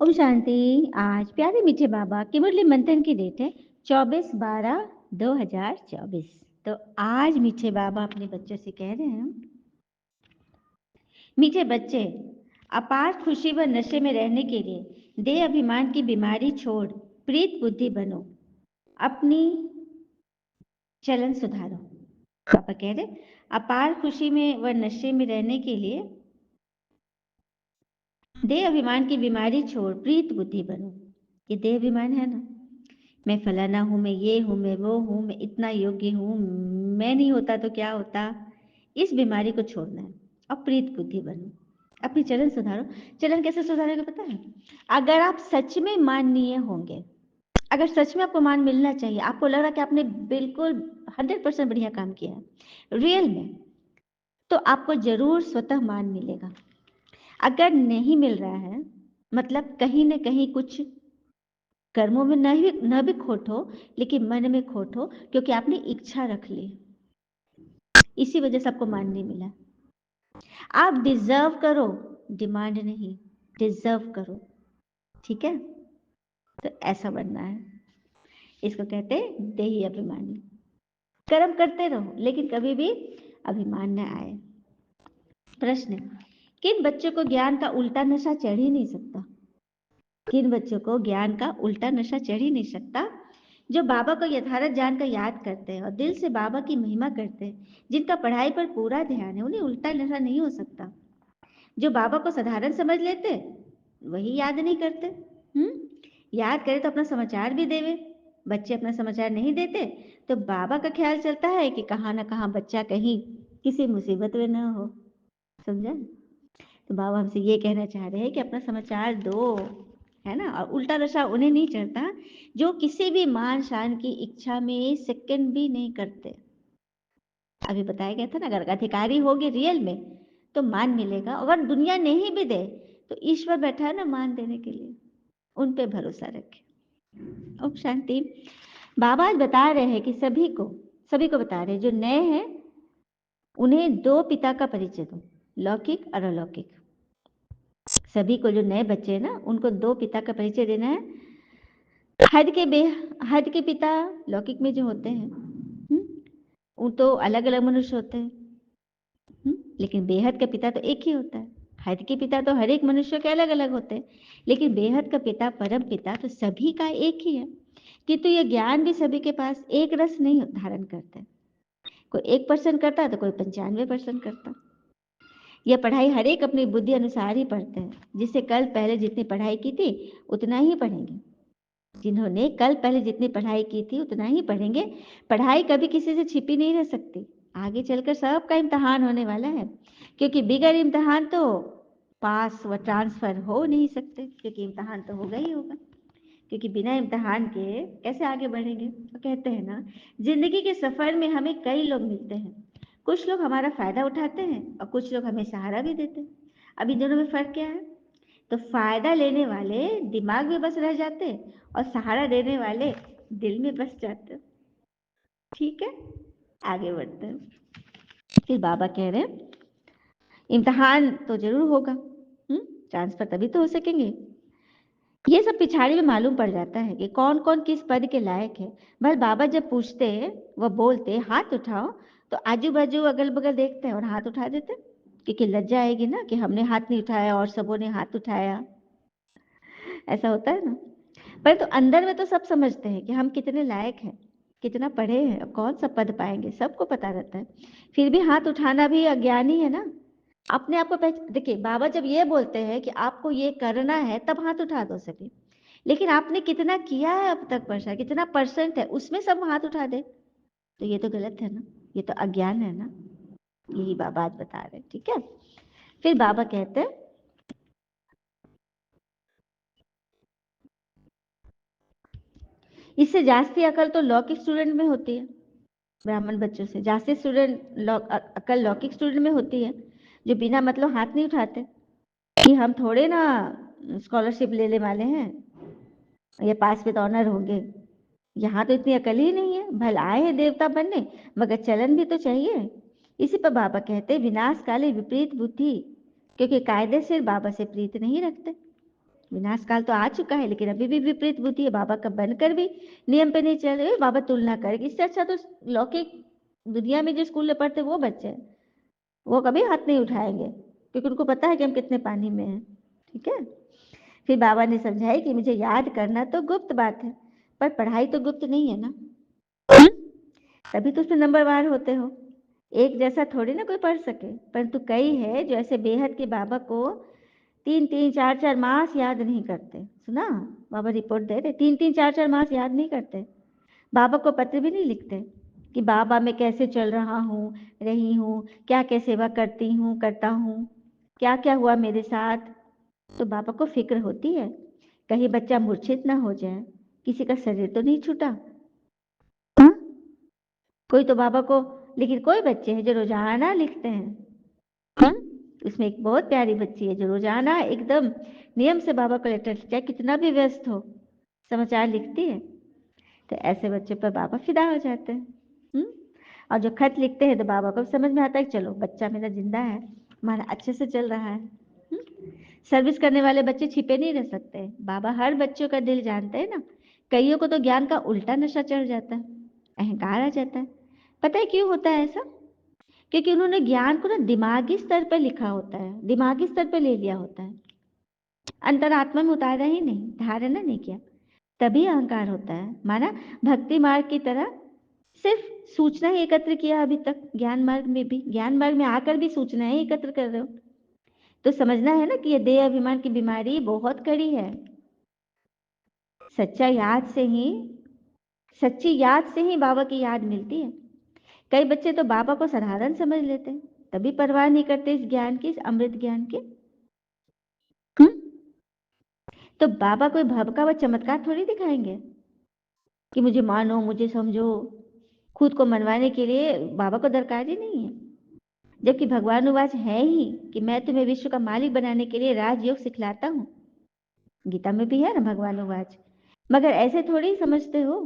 ओम शांति। आज प्यारे मीठे बाबा की मुरली मंथन की डेट है 24/12/2024। तो आज मीठे बाबा अपने बच्चों से कह रहे हैं, मीठे बच्चे, अपार खुशी व नशे में रहने के लिए देह अभिमान की बीमारी छोड़ प्रीत बुद्धि बनो, अपनी चलन सुधारो। पापा कह रहे, अपार खुशी में व नशे में रहने के लिए देह अभिमान की बीमारी छोड़ प्रीत बुद्धि बनो। ये देह अभिमान है ना, मैं फलाना हूँ, मैं ये हूँ, मैं वो हूँ, मैं इतना योग्य हूँ, मैं नहीं होता तो क्या होता। इस बीमारी को छोड़ना है और प्रीत बुद्धि बनो, अपनी चलन सुधारो। चलन कैसे सुधारोगे पता है? अगर आप सच में माननीय होंगे, अगर सच में आपको मान मिलना चाहिए, आपको लग रहा है कि आपने बिल्कुल 100% बढ़िया काम किया है रियल में, तो आपको जरूर स्वतः मान मिलेगा। अगर नहीं मिल रहा है, मतलब कहीं ना कहीं कुछ कर्मों में न भी खोट हो, लेकिन मन में खोट हो, क्योंकि आपने इच्छा रख ली, इसी वजह से आपको मान नहीं मिला। आप डिजर्व करो, डिमांड नहीं, डिजर्व करो, ठीक है? तो ऐसा बनना है। इसको कहते हैं देही अभिमानी। कर्म करते रहो, लेकिन कभी भी अभिमान न आए। प्रश्न, किन बच्चों को ज्ञान का उल्टा नशा चढ़ ही नहीं सकता? किन बच्चों को ज्ञान का उल्टा नशा चढ़ ही नहीं सकता? जो बाबा को यथार्थ जान कर याद करते हैं और दिल से बाबा की महिमा करते हैं, जिनका पढ़ाई पर पूरा ध्यान है, उन्हें उल्टा नशा नहीं हो सकता। जो बाबा को साधारण समझ लेते, वही याद नहीं करते। याद करे तो अपना समाचार भी देवे। बच्चे अपना समाचार नहीं देते तो बाबा का ख्याल चलता है कि कहाँ ना कहाँ बच्चा कहीं किसी मुसीबत में ना हो। समझा? तो बाबा हमसे ये कहना चाह रहे हैं कि अपना समाचार दो, है ना। और उल्टा नशा उन्हें नहीं चढ़ता जो किसी भी मान शान की इच्छा में सेकंड भी नहीं करते। अभी बताया गया था ना, अगर अधिकारी होगे रियल में तो मान मिलेगा। अगर दुनिया नहीं भी दे तो ईश्वर बैठा है ना मान देने के लिए, उन पे भरोसा रखें। ओम शांति। बाबा आज बता रहे हैं कि सभी को बता रहे हैं, जो नए हैं उन्हें दो पिता का परिचय दो, लौकिक और अलौकिक। सभी को, जो नए बच्चे हैं ना, उनको दो पिता का परिचय देना है। हद के पिता लौकिक में जो होते हैं, वो तो अलग अलग मनुष्य होते हैं, लेकिन बेहद का पिता तो एक ही होता है। हद के पिता तो हर एक मनुष्य के अलग अलग होते हैं, लेकिन बेहद का पिता, परम पिता तो सभी का एक ही है। किंतु यह ज्ञान भी सभी के पास एक रस नहीं धारण करते। कोई 1% करता है तो कोई 95% करता। यह पढ़ाई हर एक अपनी बुद्धि अनुसार ही पढ़ते हैं। जिससे कल पहले जितनी पढ़ाई की थी उतना ही पढ़ेंगे। जिन्होंने कल पहले जितनी पढ़ाई की थी उतना ही पढ़ेंगे। पढ़ाई कभी किसी से छिपी नहीं रह सकती। आगे चलकर सबका इम्तहान होने वाला है, क्योंकि बिगैर इम्तहान तो पास व ट्रांसफर हो नहीं सकते, क्योंकि इम्तहान तो होगा ही होगा। क्योंकि बिना इम्तहान के कैसे आगे बढ़ेंगे? तो कहते हैं ना, जिंदगी के सफर में हमें कई लोग मिलते हैं। कुछ लोग हमारा फायदा उठाते हैं और कुछ लोग हमें सहारा भी देते हैं। अब इन दोनों में फर्क क्या है? तो फायदा लेने वाले दिमाग में बस रह जाते और सहारा देने वाले दिल में बस जाते। ठीक है, आगे बढ़ते हैं। फिर बाबा कह रहे हैं, इम्तहान तो जरूर होगा, ट्रांसफर तभी तो हो सकेंगे। ये सब पिछाड़ी में मालूम पड़ जाता है कि कौन कौन किस पद के लायक है। भले बाबा जब पूछते व बोलते हाथ उठाओ, तो आजू बाजू अगल बगल देखते हैं और हाथ उठा देते, क्योंकि लज्जा आएगी ना कि हमने हाथ नहीं उठाया और सबों ने हाथ उठाया। ऐसा होता है ना। पर तो अंदर में तो सब समझते हैं कि हम कितने लायक हैं, कितना पढ़े हैं और कौन सा पद पाएंगे, सबको पता रहता है। फिर भी हाथ उठाना भी अज्ञानी है ना। अपने आप को देखिए, बाबा जब ये बोलते हैं कि आपको ये करना है तब हाथ उठा दो सके, लेकिन आपने कितना किया है अब तक, वर्षा कितना परसेंट है, उसमें सब हाथ उठा दे, तो ये तो गलत है ना, ये तो अज्ञान है ना। यही बाबा आज बता रहे, ठीक है। फिर बाबा कहते हैं, इससे जास्ती अकल तो लौकिक स्टूडेंट में होती है। ब्राह्मण बच्चों से जास्ती अकल लौकिक स्टूडेंट में होती है, जो बिना मतलब हाथ नहीं उठाते कि हम थोड़े ना स्कॉलरशिप लेने वाले हैं या पास विद ऑनर होंगे। यहाँ तो इतनी अकल ही नहीं है। भले आए हैं देवता बनने, मगर चलन भी तो चाहिए। इसी पर बाबा कहते हैं, विनाश काले विपरीत बुद्धि, क्योंकि कायदे से बाबा से प्रीत नहीं रखते। विनाश काल तो आ चुका है, लेकिन अभी भी विपरीत बुद्धि है। बाबा का बनकर भी नियम पे नहीं चल रहे, बाबा तुलना करेगी। इससे अच्छा तो लौकिक दुनिया में जो स्कूल में पढ़ते वो बच्चे हैं, वो कभी हाथ नहीं उठाएंगे, क्योंकि उनको पता है कि हम कितने पानी में हैं। ठीक है। फिर बाबा ने समझाई कि मुझे याद करना तो गुप्त बात है, पर पढ़ाई तो गुप्त नहीं है ना। तभी तो उसमें नंबरवार होते हो। एक जैसा थोड़ी ना कोई पढ़ सके, परंतु कई है जो ऐसे बेहद के बाबा को 3-3 4-4 मास याद नहीं करते। सुना, बाबा रिपोर्ट दे रहे, 3-3 4-4 मास याद नहीं करते। बाबा को पत्र भी नहीं लिखते कि बाबा मैं कैसे चल रहा हूँ, रही हूँ, क्या क्या सेवा करती हूँ, करता हूँ, क्या क्या हुआ मेरे साथ। तो बाबा को फिक्र होती है कहीं बच्चा मूर्छित ना हो जाए, किसी का शरीर तो नहीं छूटा। हाँ? कोई तो बाबा को, लेकिन कोई बच्चे हैं जो रोजाना लिखते हैं। हाँ? उसमें एक बहुत प्यारी बच्ची है जो रोजाना एकदम नियम से बाबा को लेटर, चाहे कितना भी व्यस्त हो, समाचार लिखती है। तो ऐसे बच्चे पर बाबा फिदा हो जाते हैं। हम्म? और जो खत लिखते हैं तो बाबा को समझ में आता है कि चलो बच्चा मेरा जिंदा है, हमारा अच्छे से चल रहा है। सर्विस करने वाले बच्चे छिपे नहीं रह सकते, बाबा हर बच्चों का दिल जानते हैं ना। कईयों को तो ज्ञान का उल्टा नशा चढ़ जाता है, अहंकार आ जाता है। पता है क्यों होता है ऐसा? क्योंकि उन्होंने ज्ञान को ना दिमागी स्तर पर लिखा होता है, दिमागी स्तर पर ले लिया होता है, अंतरात्मा में उतारा ही नहीं, धारणा नहीं किया। तभी अहंकार होता है। माना भक्ति मार्ग की तरह सिर्फ सूचना ही एकत्र किया अभी तक, ज्ञान मार्ग में भी, ज्ञान मार्ग में आकर भी सूचना ही एकत्र कर रहे हो। तो समझना है ना कि ये देह अभिमान की बीमारी बहुत कड़ी है। सच्चा याद से ही, सच्ची याद से ही बाबा की याद मिलती है। कई बच्चे तो बाबा को साधारण समझ लेते हैं, तभी परवाह नहीं करते इस ज्ञान की, इस अमृत ज्ञान की। हम्म? तो बाबा कोई भवका व चमत्कार थोड़ी दिखाएंगे कि मुझे मानो, मुझे समझो। खुद को मनवाने के लिए बाबा को दरकार ही नहीं है, जबकि भगवान उवाच है ही कि मैं तुम्हें विश्व का मालिक बनाने के लिए राजयोग सिखलाता हूँ। गीता में भी है ना भगवान उवाच। मगर ऐसे थोड़ी समझते हो।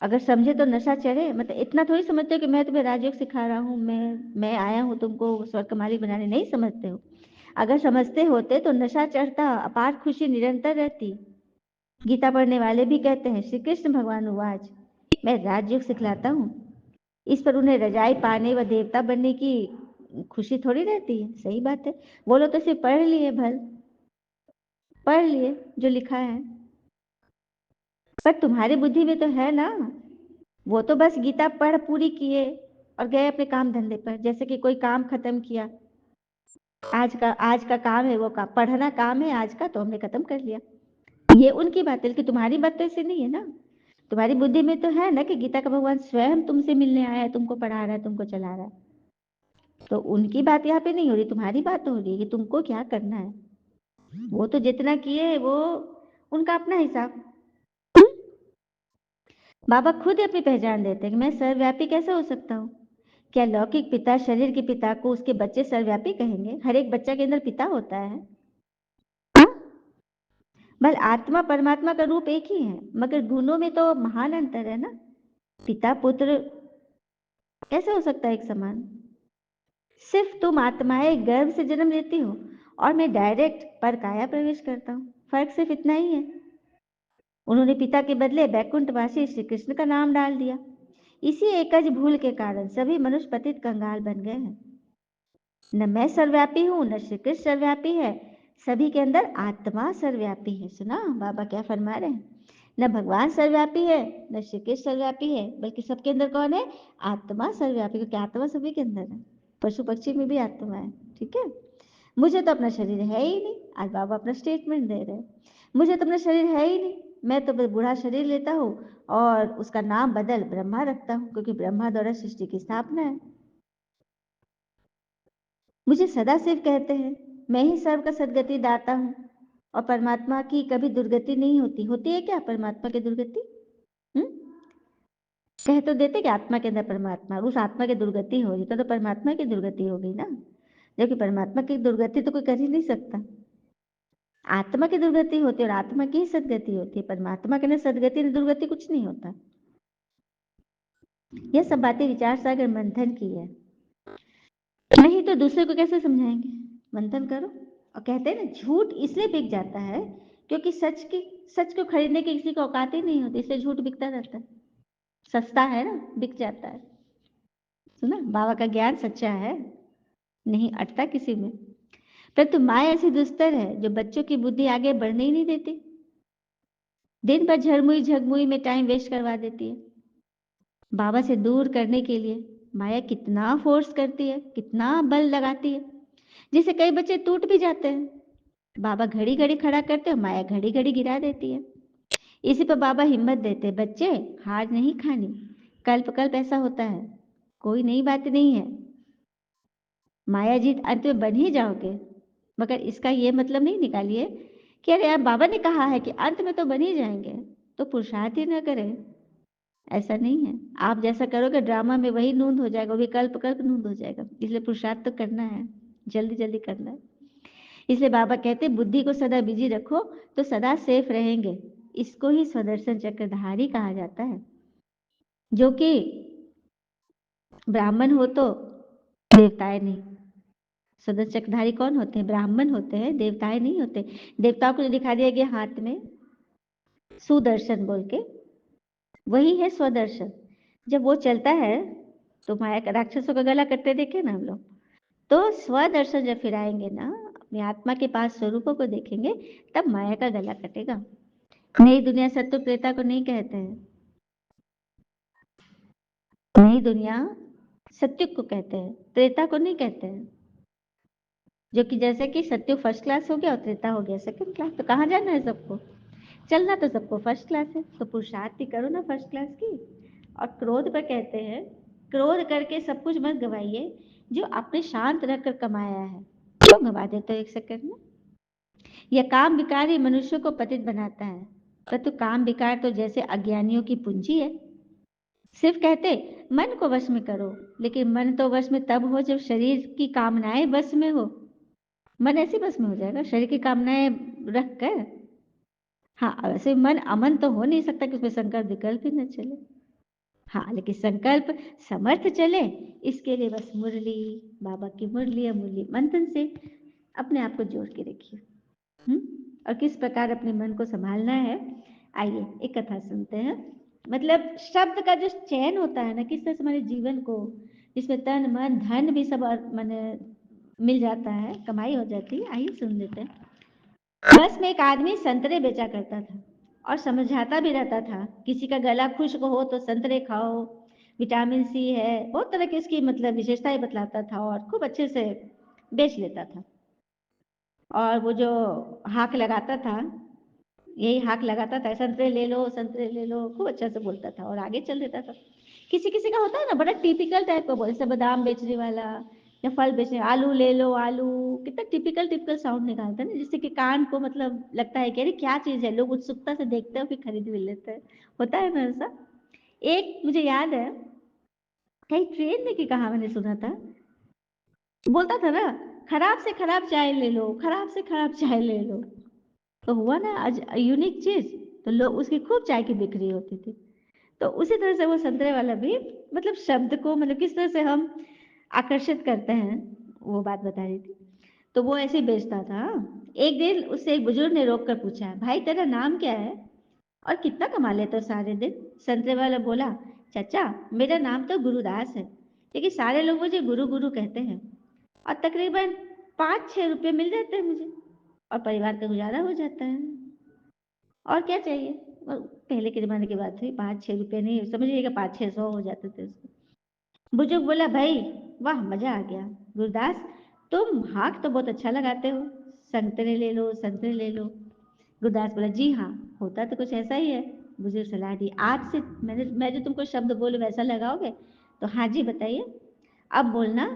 अगर समझे तो नशा चढ़े, मतलब इतना थोड़ी समझते हो कि मैं तुम्हें राजयोग सिखा रहा हूँ, मैं आया हूँ तुमको स्वर्ग का मालिक बनाने, नहीं समझते हो। अगर समझते होते तो नशा चढ़ता, अपार खुशी निरंतर रहती। गीता पढ़ने वाले भी कहते हैं श्री कृष्ण भगवान उवाच मैं राजयोग सिखलाता हूँ। इस पर उन्हें रजाई पाने व देवता बनने की खुशी थोड़ी रहती है। सही बात है। वो लोग तो सिर्फ पढ़ लिए, भल पढ़ लिए जो लिखा है, पर तुम्हारी बुद्धि में तो है ना। वो तो बस गीता पढ़ पूरी किए और गए अपने काम धंधे पर, जैसे कि कोई काम खत्म किया। आज का काम है, वो का पढ़ना काम है आज का, तो हमने खत्म कर लिया। ये उनकी बात है, लेकिन तुम्हारी बात तो ऐसे नहीं है ना। तुम्हारी बुद्धि में तो है ना कि गीता का भगवान स्वयं तुमसे मिलने आया है, तुमको पढ़ा रहा है, तुमको चला रहा है। तो उनकी बात यहाँ पे नहीं हो रही, तुम्हारी बात हो रही है कि तुमको क्या करना है। वो तो जितना किए वो उनका अपना हिसाब। बाबा खुद अपनी पहचान देते हैं कि मैं सर्वव्यापी कैसे हो सकता हूँ। क्या लौकिक पिता शरीर के पिता को उसके बच्चे सर्वव्यापी कहेंगे? हर एक बच्चा के अंदर पिता होता है। हाँ? बल आत्मा परमात्मा का रूप एक ही है, मगर गुणों में तो महान अंतर है ना। पिता पुत्र कैसे हो सकता है एक समान? सिर्फ तुम आत्माएं गर्भ से जन्म लेती हो और मैं डायरेक्ट पर काया प्रवेश करता हूँ। फर्क सिर्फ इतना ही है। उन्होंने पिता के बदले बैकुंठवासी श्री कृष्ण का नाम डाल दिया। इसी एकज भूल के कारण सभी मनुष्य पतित कंगाल बन गए हैं। न मैं सर्वव्यापी हूँ, न श्री कृष्ण सर्वव्यापी है, सभी के अंदर आत्मा सर्वव्यापी है। सुना बाबा क्या फरमा रहे हैं? न भगवान सर्वव्यापी है, न श्री कृष्ण सर्वव्यापी है, बल्कि सबके अंदर कौन है? आत्मा सर्वव्यापी, क्योंकि आत्मा सभी के अंदर है। पशु पक्षी में भी आत्मा है। ठीक है। मुझे तो अपना शरीर है ही नहीं, आज बाबा अपना स्टेटमेंट दे रहे हैं। मुझे तो अपना शरीर है ही नहीं, मैं तो बस बूढ़ा शरीर लेता हूँ और उसका नाम बदल ब्रह्मा रखता हूँ, क्योंकि ब्रह्मा द्वारा सृष्टि की स्थापना है। मुझे सदा शिव कहते हैं, मैं ही सर्व का सदगति दाता हूँ और परमात्मा की कभी दुर्गति नहीं होती। होती है क्या परमात्मा की दुर्गति? हम्म? कह तो देते कि आत्मा के अंदर परमात्मा, उस आत्मा की दुर्गति हो रही तो परमात्मा की दुर्गति हो गई ना। जबकि परमात्मा की दुर्गति तो कोई कर ही नहीं सकता। आत्मा की दुर्गति होती है और आत्मा की ही सदगति होती है। परमात्मा के अंदर सदगति दुर्गति कुछ नहीं होता। यह सब बातें विचार सागर मंथन की है, नहीं तो दूसरे को कैसे समझाएंगे? मंथन करो और कहते हैं ना, झूठ इसलिए बिक जाता है क्योंकि सच को खरीदने की किसी को औकात ही नहीं होती, इसलिए झूठ बिकता रहता है। सस्ता है ना, बिक जाता है। सुना, बाबा का ज्ञान सच्चा है, नहीं अटता किसी में। परंतु माया ऐसी दुस्तर है जो बच्चों की बुद्धि आगे बढ़ने ही नहीं देती। दिन भर झरमुई झगमुई में टाइम वेस्ट करवा देती है। बाबा से दूर करने के लिए माया कितना फोर्स करती है, कितना बल लगाती है, जिससे कई बच्चे टूट भी जाते हैं। बाबा घड़ी घड़ी खड़ा करते हैं, माया घड़ी घड़ी गिरा देती है। इसी पर बाबा हिम्मत देते, बच्चे हार नहीं खानी, कल्प कल्प ऐसा होता है, कोई नई बात नहीं है। माया जीत अंत में बन ही जाओगे, मगर इसका ये मतलब नहीं निकालिए कि अरे यार बाबा ने कहा है कि अंत में तो बन ही जाएंगे, तो पुरुषार्थ ही न करें। ऐसा नहीं है, आप जैसा करोगे ड्रामा में वही नूंद हो जाएगा, वही कल्प कल्प नूंद हो जाएगा। इसलिए पुरुषार्थ तो करना है, जल्दी जल्दी करना है। इसलिए बाबा कहते बुद्धि को सदा बिजी रखो तो सदा सेफ रहेंगे। इसको ही स्वदर्शन चक्रधारी कहा जाता है। जो कि ब्राह्मण हो तो देवताएं नहीं। स्वदर्शन चक्रधारी कौन होते हैं? ब्राह्मण होते हैं, देवताएं नहीं होते। देवताओं को जो दिखा दिया गया हाथ में सुदर्शन बोल के, वही है स्वदर्शन। जब वो चलता है तो माया का राक्षसों का गला कटते देखे ना हम लोग। तो स्वदर्शन जब फिराएंगे ना, अपनी आत्मा के पास स्वरूपों को देखेंगे, तब माया का गला कटेगा। नई दुनिया सत्य त्रेता को नहीं कहते हैं, नई दुनिया सत्युग को कहते हैं, त्रेता को नहीं कहते हैं। जो कि जैसे कि सत्युग फर्स्ट क्लास हो गया और त्रेता हो गया सेकंड क्लास। तो कहाँ जाना है सबको? चलना तो सबको फर्स्ट क्लास है, तो पुरुषार्थ ही करो ना फर्स्ट क्लास की। और क्रोध पर कहते हैं, क्रोध करके सब कुछ मत गवाइए, जो आपने शांत रखकर कमाया है तो गवा देते हो एक सेकंड में। यह काम विकार ही मनुष्य को पतित बनाता है, परंतु काम विकार तो जैसे अज्ञानियों की पूंजी है। सिर्फ कहते मन को वश में करो, लेकिन मन तो वश में तब हो जब शरीर की कामनाएं वश में हो। मन ऐसे बस में हो जाएगा शरीर की कामनाएं रख कर। हाँ, वैसे मन अमन तो हो नहीं सकता कि उसमें संकल्प विकल्प ही न चले। हाँ, लेकिन संकल्प समर्थ चले, इसके लिए बस मुरली, बाबा की मुरली या मुरली मंथन से अपने आप को जोड़ के रखिए। और किस प्रकार अपने मन को संभालना है, आइए एक कथा सुनते हैं। मतलब शब्द का जो चयन होता है ना, किस तरह से हमारे जीवन को, जिसमें तन मन धन भी सब माने मिल जाता है, कमाई हो जाती है। आइए सुन लेते हैं। बस में एक आदमी संतरे बेचा करता था और समझाता भी रहता था, किसी का गला खुश्क हो तो संतरे खाओ, विटामिन सी है, बहुत तरह की इसकी मतलब विशेषताएं बतलाता था और खूब अच्छे से बेच लेता था। और वो जो हाक लगाता था, यही हाक लगाता था, संतरे ले लो संतरे ले लो, खूब अच्छा से बोलता था और आगे चल देता था। किसी किसी का होता है ना बड़ा टिपिकल टाइप का बोल, जैसे बादाम बेचने वाला या फल बेचने, आलू ले लो आलू, कितना टिपिकल टिपिकल साउंड निकालता है ना, जिससे कि कान को मतलब लगता है कि अरे क्या चीज है, लोग उत्सुकता से देखते हैं फिर खरीद भी लेते हैं। होता है ना ऐसा। एक मुझे याद है, कहीं ट्रेन में की कहा मैंने सुना था, बोलता था ना, खराब से खराब चाय ले लो, खराब से खराब चाय ले लो। तो हुआ ना आज यूनिक चीज, तो लोग उसकी खूब चाय की बिक्री होती थी। तो उसी तरह से वो संतरे वाला भी, मतलब शब्द को मतलब किस तरह से हम आकर्षित करते हैं, वो बात बता रही थी। तो वो ऐसे ही बेचता था। एक दिन उससे एक बुजुर्ग ने रोक कर पूछा, भाई तेरा नाम क्या है और कितना कमा लेते हो सारे दिन? संतरे वाला बोला, चाचा मेरा नाम तो गुरुदास है, लेकिन सारे लोग मुझे गुरु गुरु कहते हैं और तकरीबन 5-6 रुपये मिल जाते हैं मुझे और परिवार का गुजारा हो जाता है। और क्या चाहिए? और पहले के जमाने की बात हुई, 5-6 रुपये नहीं, समझिएगा 500-600 हो जाते थे उसके। बुजुर्ग बोला, भाई वाह मजा आ गया, गुरदास तुम हाक तो बहुत अच्छा लगाते हो, संतरे ले लो संतरे ले लो। गुरदास बोला, जी हाँ, होता तो कुछ ऐसा ही है। बुजुर्ग सलाह दी, आज से मैं जो तुमको शब्द बोलूं वैसा लगाओगे? तो हाँ जी बताइए। अब बोलना,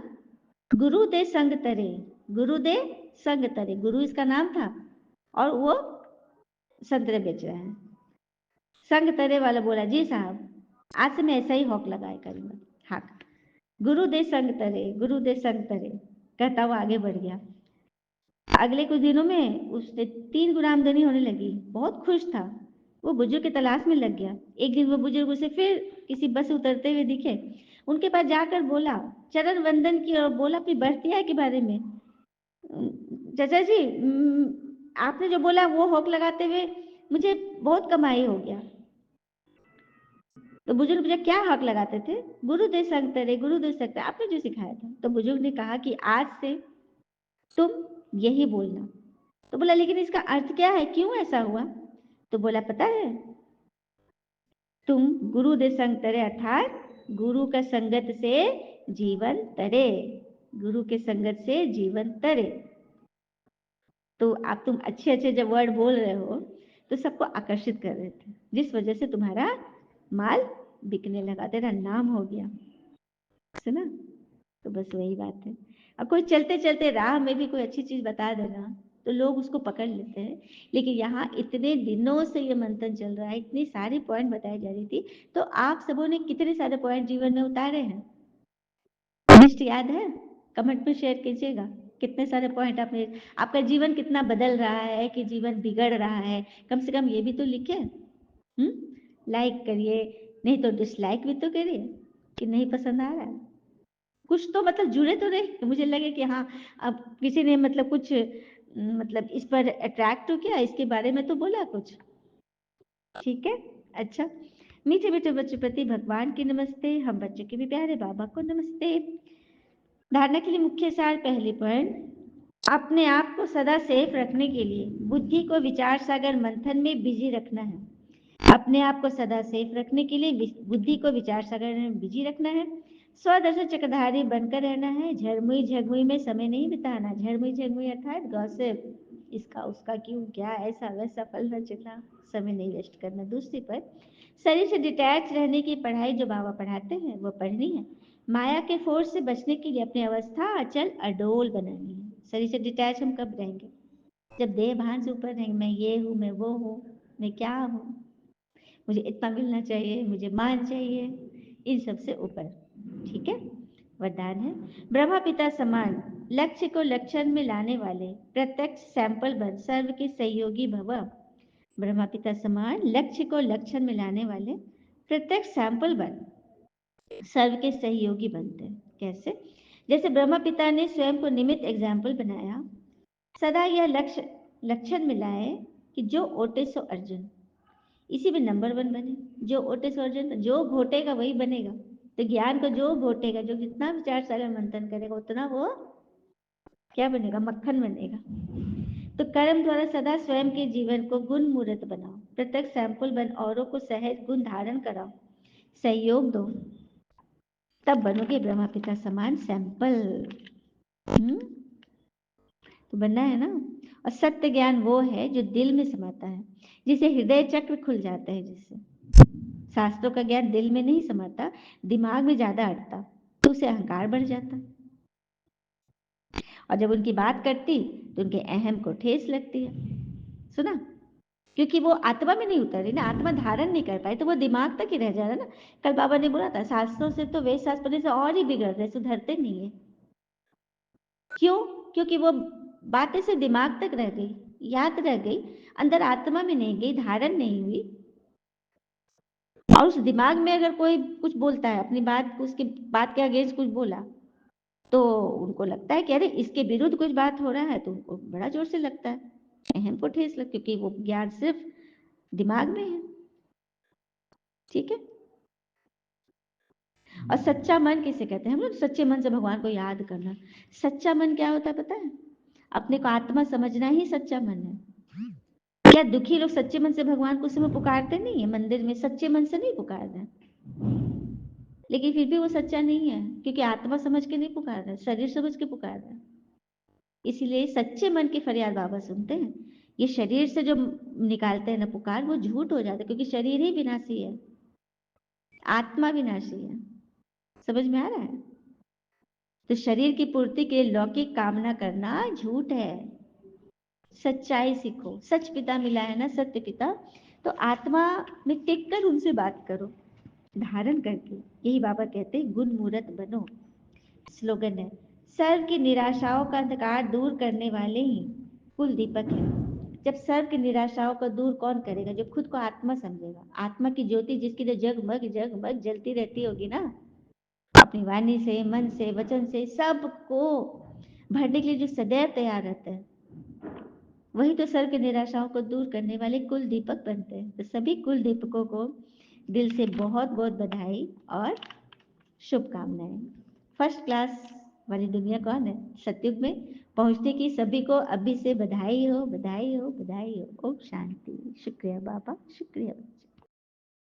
गुरु दे संग तरे, गुरु दे संग तरे, गुरु इसका नाम था और वो संतरे बेच रहा है। संग तरे वाला बोला, जी साहब आज से मैं ऐसा ही हॉक लगाया करूंगा। हाँ, गुरु दे संग तरे, गुरु दे संग तरे, कहता हुआ आगे बढ़ गया। अगले कुछ दिनों में उससे 3 गुना आमदनी होने लगी, बहुत खुश था। वो बुजुर्ग की तलाश में लग गया। एक दिन वो बुजुर्ग उसे फिर किसी बस उतरते हुए दिखे, उनके पास जाकर बोला, चरण वंदन की और बोला अपनी बढ़ती आय के बारे में। चाचा जी, आपने जो बोला वो हॉक लगाते हुए मुझे बहुत कमाई हो गया। तो बुजुर्ग मुझे क्या हक लगाते थे? गुरुदेव संग तरे, गुरुदेव संग तरे, आपने जो सिखाया था। तो बुजुर्ग ने कहा कि आज से तुम यही बोलना। तो बोला लेकिन इसका अर्थ क्या है, क्यों ऐसा हुआ? तो बोला पता है, तुम गुरुदेव संग तरे अर्थात गुरु का संगत से जीवन तरे, गुरु के संगत से जीवन तरे। तो आप तुम अच्छे अच्छे जब वर्ड बोल रहे हो तो सबको आकर्षित कर रहे थे, जिस वजह से तुम्हारा माल बिकने लगा, तेरा नाम हो गया। सुना? तो बस वही बात है। अब कोई चलते चलते राह में भी कोई अच्छी चीज बता देना तो लोग उसको पकड़ लेते हैं, लेकिन यहाँ इतने दिनों से ये मंथन चल रहा है, इतनी सारी पॉइंट बताई जा रही थी, तो आप सबों ने कितने सारे पॉइंट जीवन में उतारे हैं? लिस्ट याद है? कमेंट में शेयर कीजिएगा कितने सारे पॉइंट आपने, आपका जीवन कितना बदल रहा है कि जीवन बिगड़ रहा है, कम से कम ये भी तो लिखे। लाइक करिए, नहीं तो डिसलाइक भी तो करिए कि नहीं पसंद आ रहा है। कुछ तो मतलब जुड़े तो रहे, मुझे लगे कि हाँ अब किसी ने मतलब कुछ मतलब इस पर अट्रैक्ट हो किया, इसके बारे में तो बोला कुछ। ठीक है, अच्छा। मीठे मीठे बच्चों प्रति भगवान की नमस्ते, हम बच्चों के भी प्यारे बाबा को नमस्ते। धारणा के लिए मुख्य सार, पहली पॉइंट, अपने आप को सदा सेफ रखने के लिए बुद्धि को विचार सागर मंथन में बिजी रखना है। अपने आप को सदा सेफ रखने के लिए बुद्धि को विचार सागर में बिजी रखना है। स्वदर्शन चक्रधारी बनकर रहना है। झरमुई झगमुई में समय नहीं बिताना। झरमुई झगमुई अर्थात गॉसिप, इसका उसका क्यों क्या ऐसा वैसा फलना चिल्ला, समय नहीं वेस्ट करना। दूसरी पर शरीर से डिटैच रहने की पढ़ाई जो बाबा पढ़ाते हैं वो पढ़नी है। माया के फोर्स से बचने के लिए अपनी अवस्था अचल अडोल बनानी है। शरीर से डिटैच हम कब रहेंगे? जब देह भान से ऊपर रहेंगे, मैं ये हूँ, मैं वो हूँ, मैं क्या हूँ, मुझे इतना मिलना चाहिए, मुझे मान चाहिए, इन सब से ऊपर। ठीक है, वरदान है, ब्रह्मा पिता समान लक्ष्य को लक्षण में लाने वाले प्रत्यक्ष सैंपल बन सर्व के सहयोगी भव। ब्रह्मा पिता समान लक्ष्य को लक्षण में लाने वाले प्रत्यक्ष सैंपल बन सर्व के सहयोगी बनते हैं। कैसे? जैसे ब्रह्मा पिता ने स्वयं को निमित्त एग्जाम्पल बनाया, सदा यह लक्ष्य लक्षण में लाए कि जो ओटे सो अर्जुन, इसी में नंबर 1 बने। जो ओटे सो अर्जुन, जो घोटेगा वही बनेगा। तो ज्ञान को जो घोटेगा, जो जितना विचार सागर मंथन करेगा उतना वो क्या बनेगा? मक्खन बनेगा। तो कर्म द्वारा सदा स्वयं के जीवन को गुण मूर्त बनाओ। प्रत्येक सैंपल बन औरों को सहज गुण धारण कराओ, सहयोग दो, तब बनोगे ब्रह्मा पिता समान सैंपल। तो बनना है ना। और सत्य ज्ञान वो है जो दिल में समाता है, जिसे हृदय चक्र खुल जाता है। जिससे शास्त्रों का ज्ञान दिल में नहीं समाता, दिमाग में ज्यादा अटता, तो उसे अहंकार बढ़ जाता, और जब उनकी बात करती तो उनके अहम को ठेस लगती है। सुना? क्योंकि वो आत्मा में नहीं उतर रही ना, आत्मा धारण नहीं कर पाई, तो वो दिमाग तक ही रह जा रहा ना। कल बाबा ने बोला था, शास्त्रों से तो वेद शास्त्र पढ़ने से और ही बिगड़ रहे, सुधरते नहीं है। क्यों? क्योंकि वो बातें से दिमाग तक रह गई, याद रह गई, अंदर आत्मा में नहीं गई, धारण नहीं हुई। और उस दिमाग में अगर कोई कुछ बोलता है, अपनी बात, उसकी बात के अगेंस्ट कुछ बोला, तो उनको लगता है कि अरे इसके विरुद्ध कुछ बात हो रहा है, तो उनको बड़ा जोर से लगता है, अहम को ठेस लगती, क्योंकि वो ज्ञान सिर्फ दिमाग में है। ठीक है। और सच्चा मन किसे कहते हैं? हम लोग सच्चे मन से भगवान को याद करना। सच्चा मन क्या होता है पता है? अपने को आत्मा समझना ही सच्चा मन है। क्या दुखी लोग सच्चे मन से भगवान को उस समय पुकारते नहीं है? मंदिर में सच्चे मन से नहीं पुकार रहे, लेकिन फिर भी वो सच्चा नहीं है, क्योंकि आत्मा समझ के नहीं पुकार रहे, शरीर समझ के पुकार रहे। इसलिए सच्चे मन की फरियाद बाबा सुनते हैं। ये शरीर से जो निकालते हैं ना पुकार, वो झूठ हो जाता है, क्योंकि शरीर ही विनाशी है, आत्मा विनाशी है। समझ में आ रहा है? तो शरीर की पूर्ति के लिए लौकिक कामना करना झूठ है। सच्चाई सीखो। सच पिता मिला है ना, सत्य पिता, तो आत्मा में टिक कर उनसे बात करो, धारण करके। यही बाबा कहते हैं, गुण मूर्त बनो। स्लोगन है, सर्व की निराशाओं का अंधकार दूर करने वाले ही कुल दीपक है। जब सर्व की निराशाओं को दूर कौन करेगा? जो खुद को आत्मा समझेगा। आत्मा की ज्योति जिसकी तो जगमग जगमग जलती रहती होगी ना, अपनी वाणी से, मन से, वचन से, सबको भरने के लिए जो सदैव तैयार रहता है, वही तो सर के निराशाओं को दूर करने वाले कुल दीपक बनते हैं। तो सभी कुल दीपकों को दिल से बहुत बहुत बधाई और शुभकामनाएं। फर्स्ट क्लास वाली दुनिया कौन है? सतयुग में पहुंचने की सभी को अभी से बधाई हो, बधाई हो, बधाई हो। ओम शांति। शुक्रिया बाबा, शुक्रिया बच्चे।